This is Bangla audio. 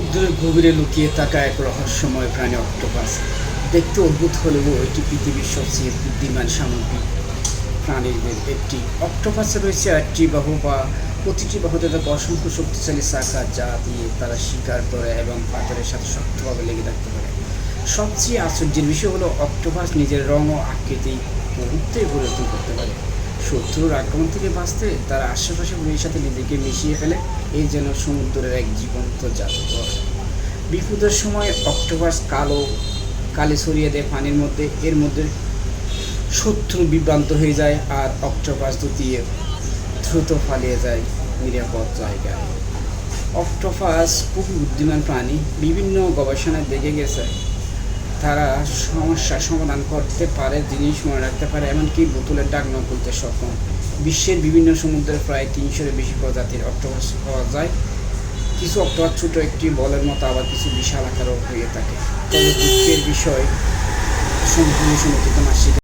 সমুদ্রের গভীরে লুকিয়ে থাকা এক রহস্যময় প্রাণী অক্টোপাস। দেখতে অদ্ভুত হলেও এটি পৃথিবীর সবচেয়ে বুদ্ধিমান সামুদ্রিক প্রাণীদের একটি। অক্টোপাসে রয়েছে একটি বাহু বা প্রতিটি বাহুতে থাকে অসংখ্য শক্তিশালী শাখা, যা দিয়ে তারা শিকার করে এবং পাথরের সাথে শক্তভাবে লেগে থাকতে পারে। সবচেয়ে আশ্চর্যের বিষয় হলো অক্টোপাস নিজের রং ও আকৃতি মুহূর্তে পরিবর্তন করতে পারে। শত্রুর আক্রমণ থেকে বাঁচতে তারা আশেপাশে পরিবেশের সাথে নিজেকে মিশিয়ে ফেলে। এই যেন সমুদ্রের এক জীবন্ত জাদুঘর। বিপদের সময় অক্টোপাস কালে ছড়িয়ে দেয় পানির মধ্যে। এর মধ্যে শত্রু বিভ্রান্ত হয়ে যায় আর অক্টোপাস দিয়ে দ্রুত পালিয়ে যায় নিরাপদ জায়গায়। অক্টোপাস খুবই বুদ্ধিমান প্রাণী। বিভিন্ন গবেষণায় দেখে গেছে তারা সমস্যার সমাধান করতে পারে, জিনিস মনে রাখতে পারে, এমনকি বোতলের ঢাকনা খুলতে সক্ষম। বিশ্বের বিভিন্ন সমুদ্রে প্রায় ৩০০-এর বেশি প্রজাতির অক্টোপাস পাওয়া যায়। কিছু অক্টোপাস ছোট একটি বলের মতো, আবার কিছু বিশাল আকারও হয়ে থাকে। তবে দুঃখের বিষয়, সম্পূর্ণ সমুদ্রিত মাছ